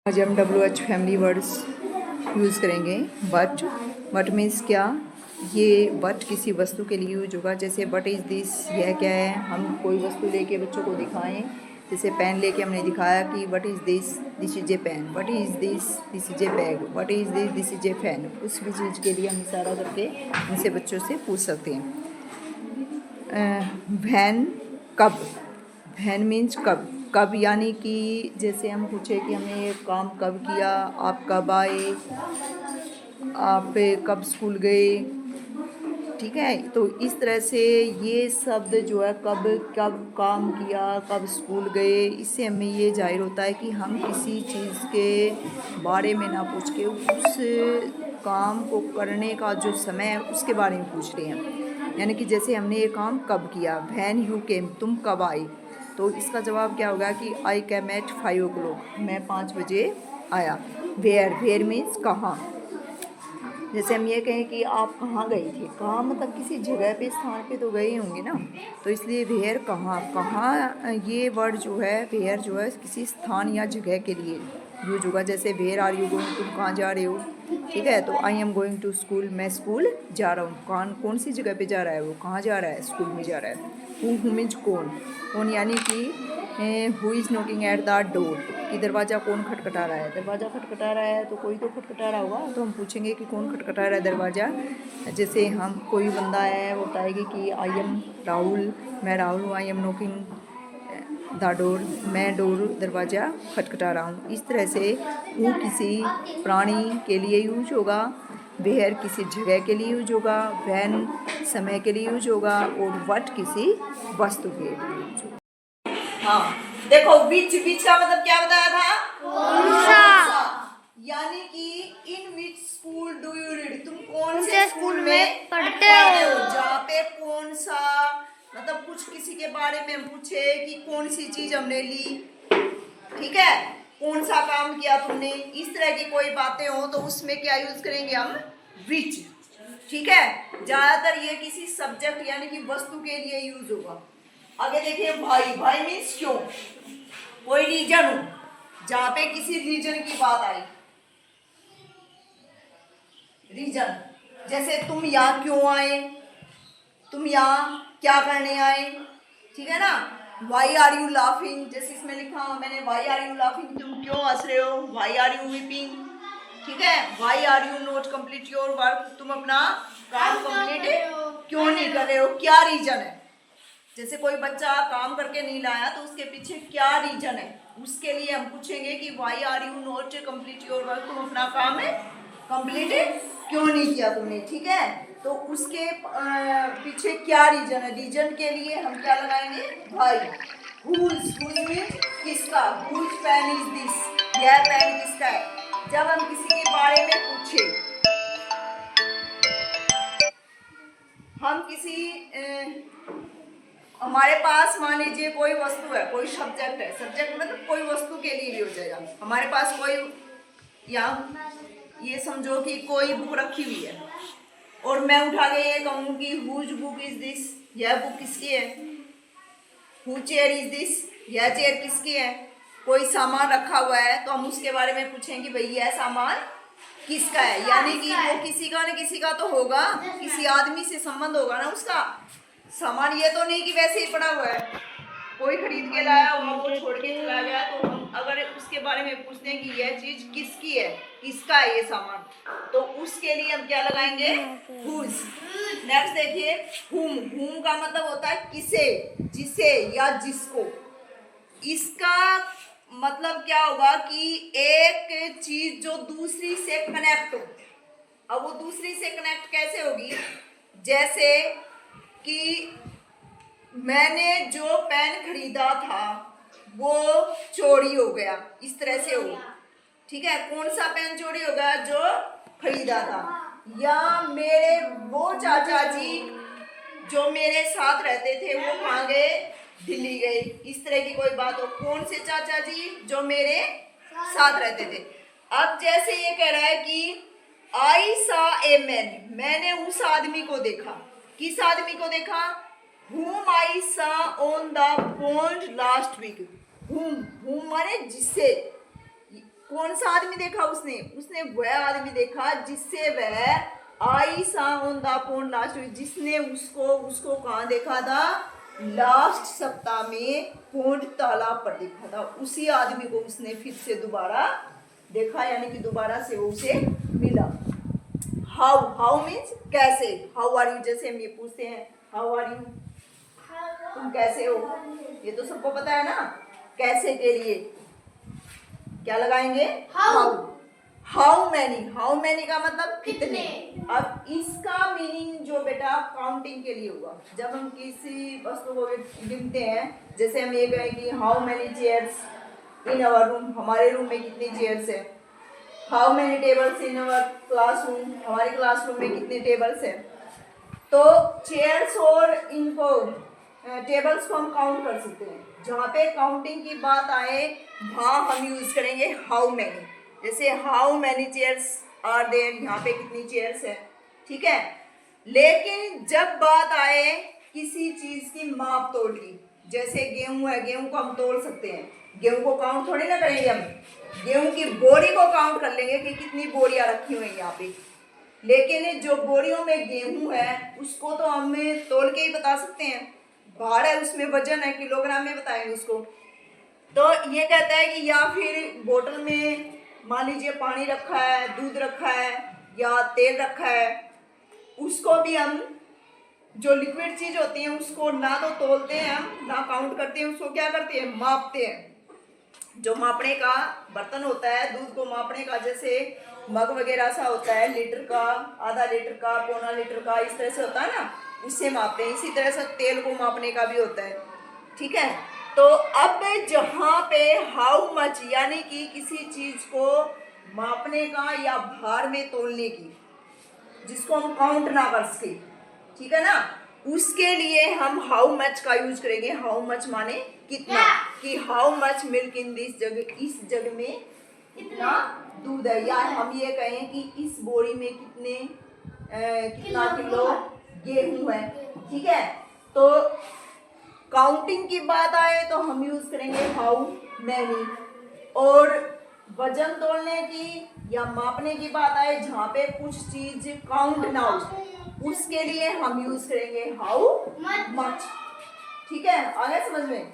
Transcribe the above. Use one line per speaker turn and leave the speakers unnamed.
आज हम WH family words use करेंगे। बट मीन्स क्या, ये बट किसी वस्तु के लिए यूज होगा। जैसे बट इज़ दिस, यह क्या है। हम कोई वस्तु लेके बच्चों को दिखाएं, जैसे पेन लेके हमने दिखाया कि what is this is a pen. What is this is a bag. What is this is a fan. उस भी चीज़ के लिए हम इशारा करके उनसे बच्चों से पूछ सकते हैं। वैन, कब। वैन मीन्स कब। कब यानी कि जैसे हम पूछे कि हमने ये काम कब किया, आप कब आए, आप कब स्कूल गए, ठीक है। तो इस तरह से ये शब्द जो है, कब कब काम किया, कब स्कूल गए, इससे हमें ये जाहिर होता है कि हम किसी चीज़ के बारे में ना पूछ के उस काम को करने का जो समय है उसके बारे में पूछ रहे हैं। यानी कि जैसे हमने ये काम कब किया, वैन यू केम, तुम कब आए। तो इसका जवाब क्या होगा कि आई कैम एट 5 o'clock, मैं 5 बजे आया। वेयर मीन्स कहाँ। जैसे हम ये कहें कि आप कहाँ गए थे, कहाँ मतलब किसी जगह पे, स्थान पे तो गए होंगे ना। तो इसलिए वेयर कहाँ, कहाँ ये वर्ड जो है, वेयर जो है किसी स्थान या जगह के लिए यूज होगा। जैसे वेयर आर यू गोइंग, तुम कहाँ जा रहे हो, ठीक है। तो I am going to school, मैं स्कूल जा रहा हूँ। कौन सी जगह पे जा रहा है, वो कहाँ जा रहा है, स्कूल में जा रहा है। हु मीन्स कौन यानी कि who is knocking at the door, कि दरवाज़ा कौन खटखटा रहा है। दरवाज़ा खटखटा रहा है तो कोई तो खटखटा रहा होगा, तो हम पूछेंगे कि कौन खटखटा रहा है दरवाज़ा। जैसे हम कोई बंदा है, वो बताएगी कि आई एम राहुल, मैं राहुल हूँ। I am knocking the door, मैं दरवाज़ा खटखटा रहा हूँ। इस तरह से हु किसी प्राणी के लिए यूज होगा, वेयर किसी जगह के लिए यूज होगा, वैन समय के लिए यूज होगा, और वट किसी वस्तु के लिए यूज होगा। हाँ देखो, विच का मतलब क्या बताया था, कौन सा। यानी कि in which school do you read, तुम कौन से स्कूल में पढ़ते हो। जहाँ पे कौन सा मतलब कुछ किसी के बारे में हम पूछे कि कौन सी चीज हमने ली, ठीक है, कौन सा काम किया तुमने, इस तरह की कोई बातें हो तो उसमें क्या यूज करेंगे हम, विच, ठीक है। ज्यादातर ये किसी सब्जेक्ट यानी कि वस्तु के लिए यूज होगा। आगे देखिए, भाई मीन्स क्यों, कोई रीजन हो, जहां पे किसी रीजन की बात आई, रीजन। जैसे तुम यहाँ क्यों आए, तुम यहाँ क्या करने आए, ठीक है ना। वाई आर यू लाफिंग, जैसे इसमें लिखा मैंने, वाई आर यू लाफिंग, तुम क्यों हंस रहे हो। वाई आर यू वीपिंग, ठीक है। Why are you not complete your work, तुम अपना काम कंप्लीट क्यों नहीं कर रहे हो, क्या रीजन है। जैसे कोई बच्चा काम करके नहीं लाया तो उसके पीछे क्या रीजन है, उसके लिए हम पूछेंगे कि why are you not complete your work, तुम अपना काम कंप्लीट क्यों नहीं किया तुमने, ठीक है। तो उसके पीछे क्या रीजन है, रीजन के लिए हम क्या लगाएंगे, भाई। हुज मीन्स किसका, हुज पेन इज दिस, यह पेन किसका है। जब हम किसी के बारे में पूछे, हम किसी हमारे पास मान लीजिए कोई वस्तु है, कोई सब्जेक्ट है, सब्जेक्ट मतलब कोई वस्तु के लिए भी हो जाएगा। हमारे पास कोई, या ये समझो कि कोई बुक रखी हुई है और मैं उठा के ये कहूँ कि हुज बुक इज दिस, यह बुक किसकी है। हु चेयर इज दिस, यह चेयर किसकी है। कोई सामान रखा हुआ है तो हम उसके बारे में पूछेंगे भाई यह सामान किसका है, यानी कि वो किसी का न किसी का तो होगा, किसी आदमी से संबंध होगा ना उसका। सामान ये तो नहीं कि वैसे ही पड़ा हुआ है, कोई खरीद के लाया और वो छोड़ के चला गया। तो हम अगर उसके बारे में पूछते हैं कि यह चीज किसकी है, किसका है ये सामान, तो उसके लिए हम क्या लगाएंगे, हुज। नेक्स्ट देखिए, हुम का मतलब होता है किसे, जिसे या जिसको। इसका मतलब क्या होगा कि एक चीज जो दूसरी से कनेक्ट हो। अब वो दूसरी से कनेक्ट कैसे होगी, जैसे कि मैंने जो पेन खरीदा था वो चोरी हो गया, इस तरह से हो, ठीक है। कौन सा पेन चोरी हो गया, जो खरीदा था। या मेरे वो चाचा जी जो मेरे साथ रहते थे वो कहाँ गए, दिल्ली गए, इस तरह की कोई बात हो। कौन से चाचा जी, जो मेरे साथ रहते थे। अब जैसे ये कह रहा है कि आई सा ए मैन, मैंने उस आदमी को देखा, किस आदमी को देखा, whom I saw on the pond last week। whom माने जिससे, कौन सा आदमी देखा उसने? उसने वह आदमी देखा जिससे वह I saw on the phone last week, जिसने उसको कहाँ देखा था? लास्ट सप्ताह में फोन तालाब पर देखा था। उसी आदमी को उसने फिर से दोबारा देखा, यानी कि दोबारा से वो उसे मिला। हाउ मीन्स कैसे। हाउ आर यू, जैसे हम ये पूछते हैं हाउ आर यू, तुम कैसे हो, ये तो सबको पता है ना। कैसे के लिए क्या लगाएंगे? हाउ। हाउ मैनी का मतलब कितने। अब इसका मीनिंग जो बेटा काउंटिंग के लिए हुआ, जब हम किसी वस्तु को गिनते हैं, जैसे हम ये कहें कि how many chairs in our room, हमारे रूम में कितनी चेयर्स है। How many tables in our classroom, हमारे क्लासरूम में कितने टेबल्स है। तो चेयर्स और इनको टेबल्स को हम काउंट कर सकते हैं। जहाँ पे काउंटिंग की बात आए वहाँ हम यूज करेंगे हाउ मैनी। जैसे how many chairs are there, यहाँ पे कितनी चेयर्स है, ठीक है। लेकिन जब बात आए किसी चीज की माप तोल की, जैसे गेहूं है, गेहूं को हम तोल सकते हैं, गेहूं को काउंट थोड़ी ना करेंगे हम, गेहूं की बोरी को काउंट कर लेंगे कि कितनी बोरियां रखी हुई हैं यहाँ पे। लेकिन जो बोरियों में गेहूं है उसको तो हमें तोल के ही बता सकते हैं, भार है उसमें, वजन है, किलोग्राम में बताएंगे उसको। तो ये कहता है कि या फिर बोतल में मान लीजिए पानी रखा है, दूध रखा है या तेल रखा है, उसको भी हम, जो लिक्विड चीज होती है उसको ना तो तोलते हैं हम, ना काउंट करते हैं, उसको क्या करते हैं? मापते हैं। जो मापने का बर्तन होता है, दूध को मापने का, जैसे मग वगैरह सा होता है, लीटर का, आधा लीटर का, पौना लीटर का, इस तरह से होता है ना, उससे मापते हैं। इसी तरह से तेल को मापने का भी होता है, ठीक है। तो अब जहाँ पे हाउ मच यानी कि किसी चीज को मापने का या भार में तोलने की, जिसको हम काउंट ना कर सके, ठीक है ना, उसके लिए हम हाउ मच का यूज करेंगे। हाउ मच माने कितना, कि how much milk in this जग, इस जग में कितना दूध है, या हम ये कहें कि इस बोरी में कितना किलो गेहूं है, ठीक है। तो काउंटिंग की बात आए तो हम यूज करेंगे हाउ मैनी, और वजन तोलने की या मापने की बात आए जहाँ पे कुछ चीज काउंट ना हो, उसके लिए हम यूज करेंगे हाउ मच, ठीक है। आ गया समझ में?